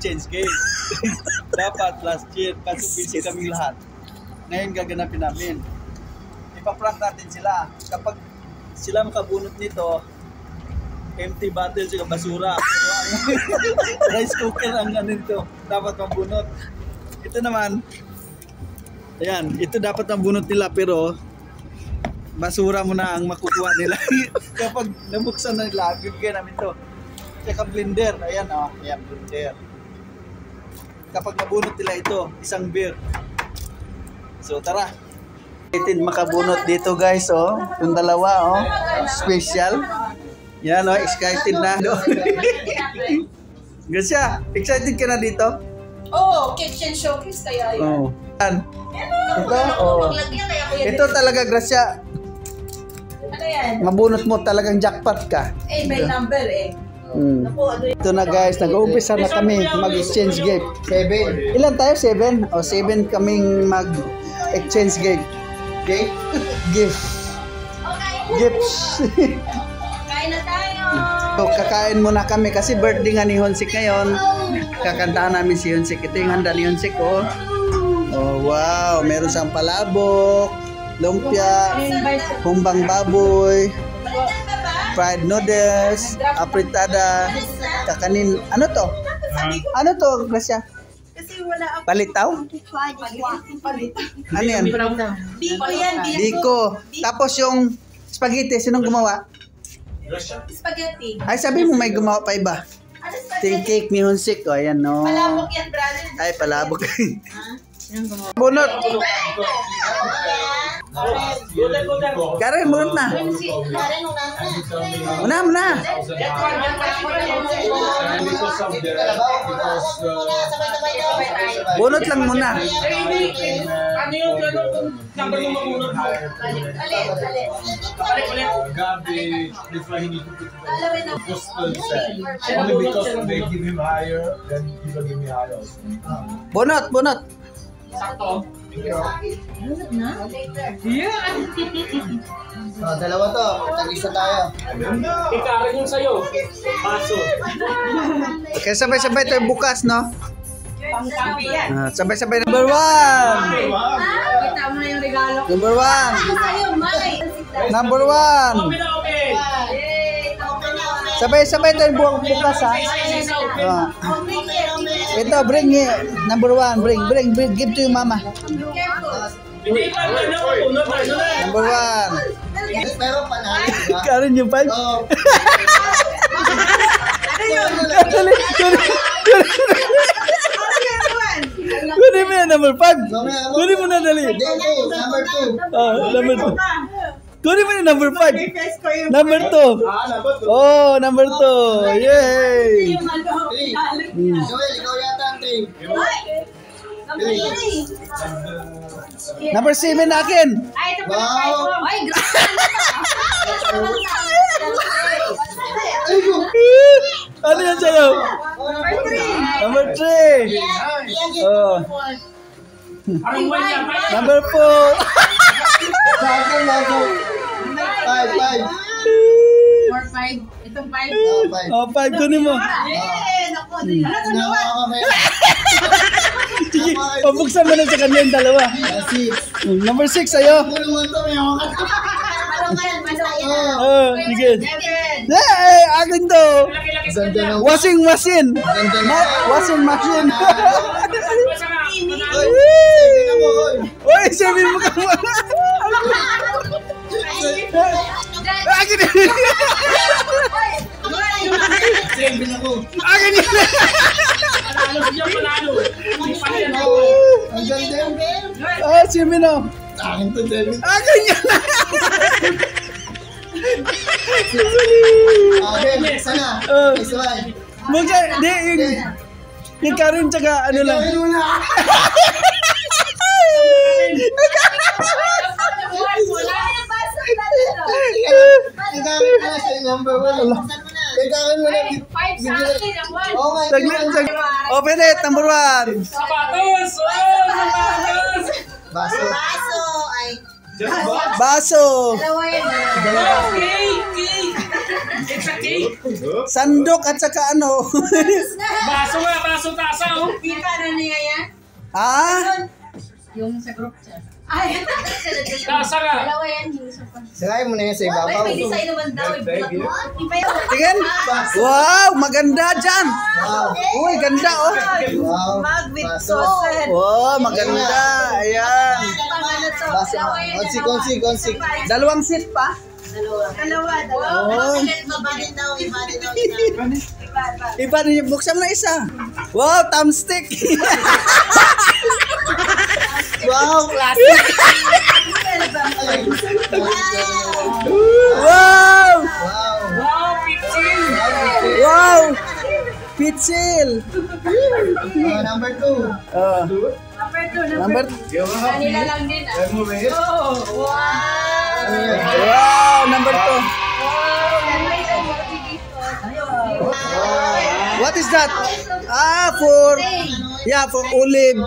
mag-exchange game. Dapat last year, kaso busy kami lahat. Ngayon gaganapin namin. Ipaprank natin sila. Kapag sila makabunot nito, empty bottle sila basura. Rice cooker ang ano nito. Dapat mabunot. Ito naman, ayan, ito dapat mabunot nila pero basura mo na ang makukuha nila. Kapag nabuksan na nila, bibigyan namin to. Tsaka blender, ayan o, ayan blender. Kapag nabunot nila ito, isang beer. So tara. Excited makabunot dito guys, oh. Yung dalawa, oh. Special. Yan, oh, excited na. Gracia, excited ka na dito? Oo, kitchen showcase kaya yun. Oh. Yan. Ito, oh. Ito talaga, Gracia. Ano yan? Mabunot mo talagang jackpot ka. Eh, may number eh. Ito na guys, nag-uumpisa na kami mag-exchange gift. 7. Ilan tayo? 7? O 7 kaming mag-exchange gift. Okay? Gift. Gifts. Kain na tayo! So, kakain muna kami kasi birthday nga ni Honsik ngayon. Kakantahan namin si Honsik. Ito yung handa ni Honsik, oh. Oh, wow. Meron siyang palabok, lumpia, humbang baboy, fried noodles, apritada, kakanin. Ano to? Ano to, Gracia? Kasi wala ako. Palitaw? Palit. Ano yan? Biko yan, Biko. Tapos yung spaghetti, sinong gumawa? Spaghetti. Ay, sabi mo may gumawa pa iba. Ano Ting cake ni Honsik. O, ayan, no. Palabok yan, brother. Ay, palabok. Bunot. Karen, bunot na. Muna. Bunot lang muna. Ano yung number mo mabunot mo? Ulit. Gabi, if I need to put the postal set. Only because they give him higher, then he will give me higher also. Bunot. Sakto. Bunot na? Dalawa to. Tag-isa tayo. Ikarin yung sa'yo. Baso. Okay, sabay-sabay tayo bukas, no? Pang-kapi yan. Sabay-sabay. Number 1. Kita mo na yung regalo. Number 1. Sa'yo, May. Number 1. Okay. Sabay-sabay tayo bukas, ha? Ito, bring it. Number 1. Bring. Give to your mama. Hindi pa na mabunot na. Number 1. Pero panalo, diba? Karen yung 5. Oo. Kunin mo yan, number 5. Kunin mo na dali. Number 2. Oh, number 2. Kunin mo yung number 5. Number 2. Oh, number 2. Yay! Joel, ikaw yata ang 3. Number 7 akin. Ay, ito pala Wow. tayo. Ay, Ano yan sa'yo? Number 3. Oh. Parang wala yan. Number 4. Sa akin, bago. 5. 4-5. Itong 5. Oh, 5. Kunin mo. Naku, ano Sige, pabuksan mo na sa kanya yung dalawa. 6. Number 6 sa'yo. Kulungan to, may hawakan. Oh, sige. Hey, akin to. Ganda ng Washing machine. Ganda na. Washing machine. Oy, saving ako, oy. Oy, sabihin mo ka mo. Akin yun. Saving ako. Akin yun. Panalo. Ang ganda yun. Oh, sabihin mo. Akin to, saving. Akin yun. Akin, sana. Isaway. Mugsa, di, yung Karen tsaka ano lang. Ikaw yun na. Ikaw na siya yung number 1. Ikaw mo na. 5 sa akin. Ang 1. Oh my Saglit. Open it, number 1. Sapatos! Sapatos! Baso. Baso. Dalawa yan. Cake! It's a cake! Sandok at saka ano. Baso nga, baso tasa! Kita na niya yan? Ah? Yung sa group chat. Ay, dalawa yan yung isa pa. Sirayin mo na yan sa ibabaw. May design naman daw. Tingin. Wow, maganda dyan. Uy, ganda oh. Wow. Pasok. Wow, maganda. Ayan. Basa. Konsi. Dalawang seat pa. Dalawa. Oh. Mabalin daw. Iba rin yung buksan mo na isa. Wow, thumbstick. Wow, classic. Wow. Wow. Wow. Pitsil. Number 2. Number Kanila lang din ah. Wow, number 2. What is that? Ah, for olive.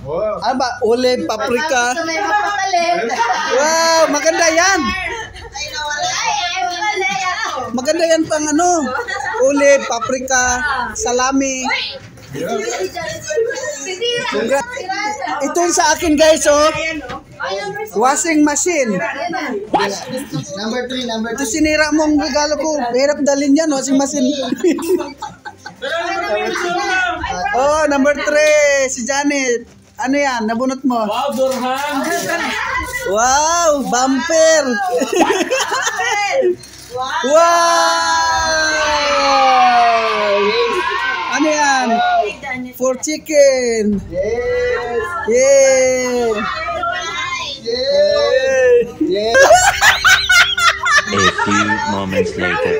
Wow. Ano ba? Olive, paprika. May mapapalit. Wow, maganda yan. Maganda yan pang ano. Olive, paprika, salami. Ito yung sa akin guys, oh. Washing machine. Number 3. Ito sinira mo ang regalo ko. Hirap dalhin yan, washing machine. Oh, number 3. Si Janet. Ano yan? Nabunot mo? Wow, Dorhan. Wow, bumper. Wow. Ano yan? For chicken. Yes. Yeah. Yes. A few moments later.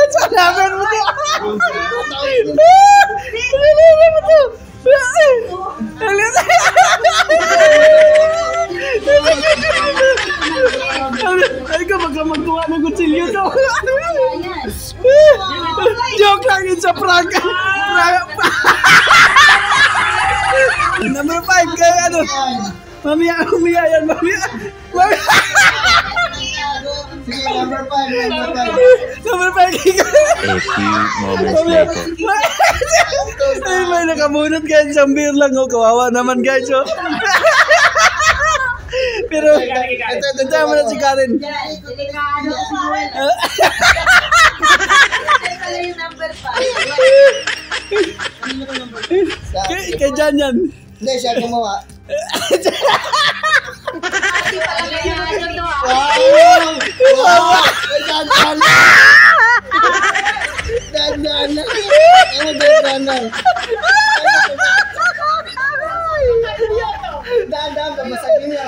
Kasalaman mo to. Ay ka, baka magkuha ng kutsilyo to. Joke lang yun sa prank. Number 5, kaya ano? Mamaya, yan, mamaya. Sige, number 5. Number 5. A few moments later. Ay, may nakamunot guys. Isang beer lang. Oh. Kawawa naman guys. Oh. Pero, ito mo na si Karen. Delikado pa. Ito yung number 5. Kay Jan yan. Hindi, siya gumawa. Hindi pala kaya ito ah. Wow! Dandan lang. Dandan, pamasagin niya.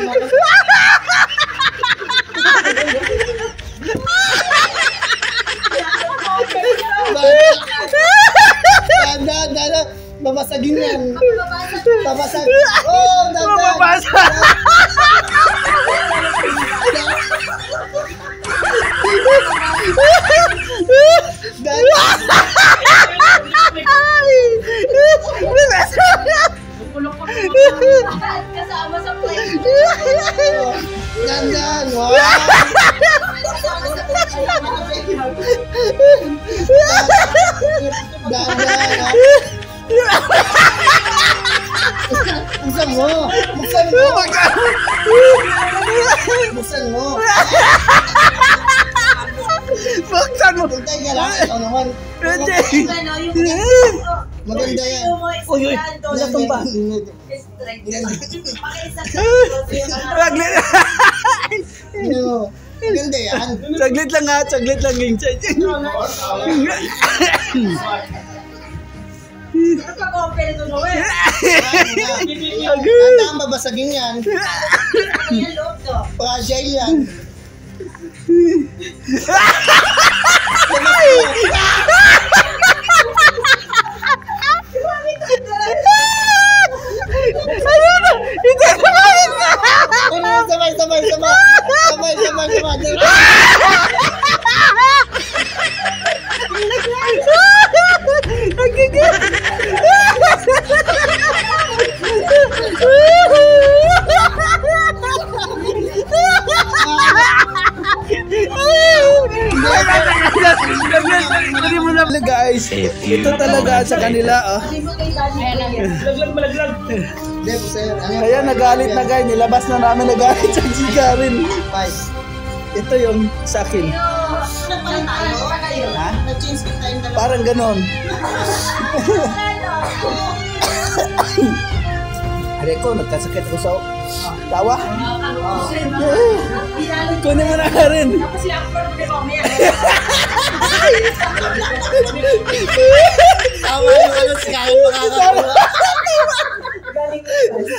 Dandan, babasagin yan. Babasag. Oh, dandan. Mababasa. Kasama sa plate. Dandan, wow. Dandan. Buksan mo. Buksan mo. Buksan mo. Buksan mo. Hintay ka lang. Ikaw naman. Hindi. Ano yung Maganda yan. Uy, uy. Latong ba? Saglit. Maganda yan. Saglit lang ha. Saglit lang yung Nagka-compare ito no eh. Tanda ang babasagin yan. Yung loob to. Fragile yan. na guys. Ito talaga sa kanila. Malaglag. Ayan, nagalit na guys. Nilabas na namin, nagalit sa Jigarin. Ito yung sa akin. Ha? Parang ganon. Hari ko, nagkasakit ko sa tawa. Kunin mo na ka rin.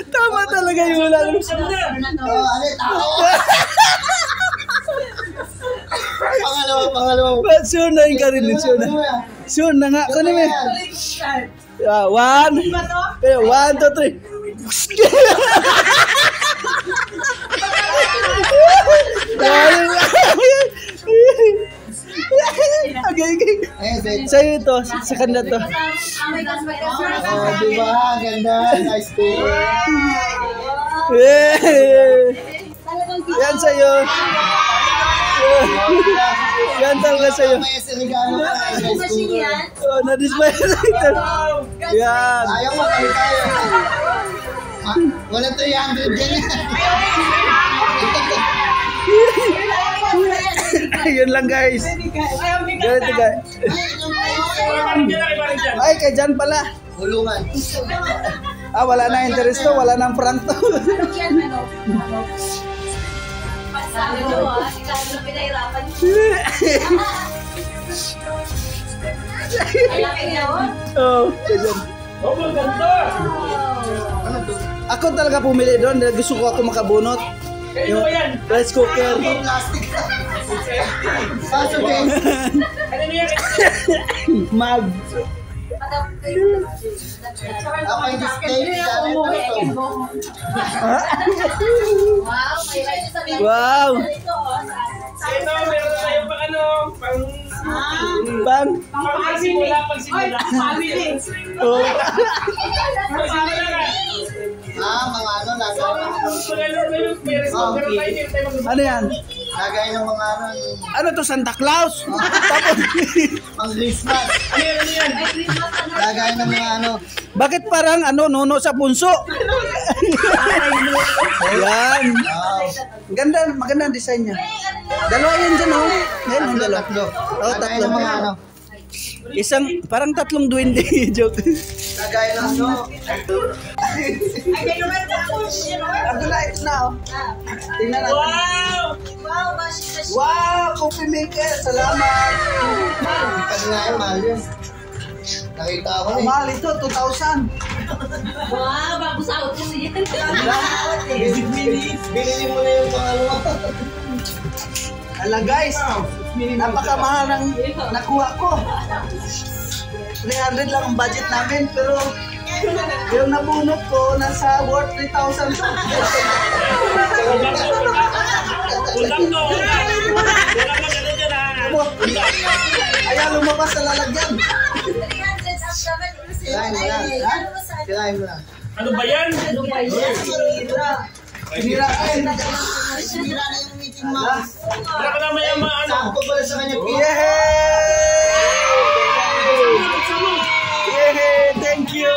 Tama talaga yung wala. Pangalawa. Sure na yung karin. Sure na nga. Kunin mo. 1, 2, 3. Okay. Sa'yo ito, sa kanila to. Diba? Ganda. Nice day. Yan sa'yo. Yan talaga sa'yo. Na-display na ito. Yan. Ayaw mo kami tayo. Wala 300 dyan. Yun lang guys. Ganito guys. Ay, kay Jan pala. Hulungan. Wala na interest to, wala nang prank to. Oh, kay Jan. Oh, maganda. Ako talaga pumili doon, gusto ko ako makabunot. Yung rice cooker. Plastic. Sasabihin. Mag. Ako yung display. Wow. Ito, meron tayo pang ano, Bang. pagsimula. Oh. Mga ano, lagay. Ano yan? Lagay ng mga ano. Ano to, Santa Claus? Tapos, Pang Christmas. Lagay ng mga ano. bakit parang ano, nuno sa punso? Yan. Wow. Ganda, maganda ang design niya. Dalawa yan dyan, oh. Yan, ang dalawa. Tatlo. Oh, Lagay tatlo. ng mga ano. Isang, parang tatlong duwende. Joke. Lagay ng ano. Ang dulait na, oh. Tingnan natin. Wow! Wow, coffee maker. Salamat. Pag nga yun, mahal yun. Nakita ako eh. Mahal ito, 2,000. Wow, bago sa auto siya. Binili mo na yung mga ano. Ala guys, napakamahal ng nakuha ko. 300 lang ang budget namin, pero yung nabunot ko, nasa worth 3,000 to. Ulang to. Kaya lumabas sa lalagyan. Kirahin mo lang. Kirahin mo lang. Ano ba yan? Pinirain. Sira na yung meeting mouse. Wala ka naman yung mga ano. Sakto pala sa kanya. Yehey! Thank you!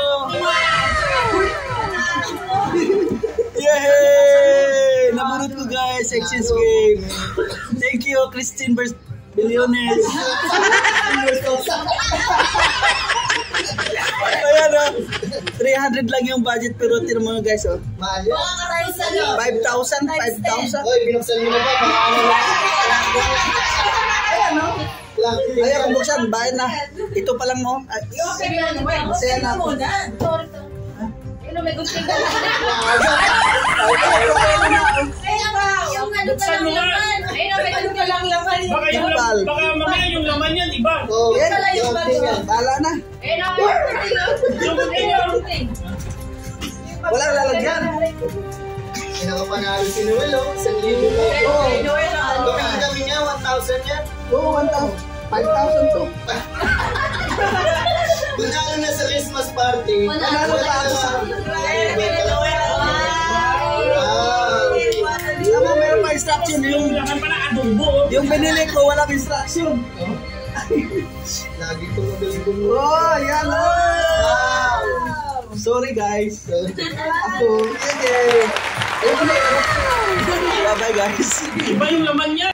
Yehey! Nabunot ko guys, exchange game. Thank you, Christine Billiones. Ayan o, 300 lang yung budget pero tira mo guys o. Mahal yun. 5,000, 5,000. Oy, binuksan mo na ba? Mga ano lang. Ayan o. Lang. Ayaw kung buksan, bayan na. Ito pa lang mo. Masaya na ako. May gusto ka Buksan mo nga. Baka mamaya yung laman yan, iba. Oh, Yan, yung tingnan. bala na. Walang lalagyan. Pinakapanalo si Noel, oh. 1,000 lang. Oo, Bakit kami niya? 1,000 yan? oo, 1,000. 5,000 to. Bunalo na sa Christmas party. Panalo pa ako sa... Tama, meron pa instruction. Yung laman pala adobo. Yung binili ko, walang instruction. Lagi ko magaling gumawa. Oh, yan. Wow. Sorry guys. Ako. Sige. Bye-bye guys. Iba yung laman niya.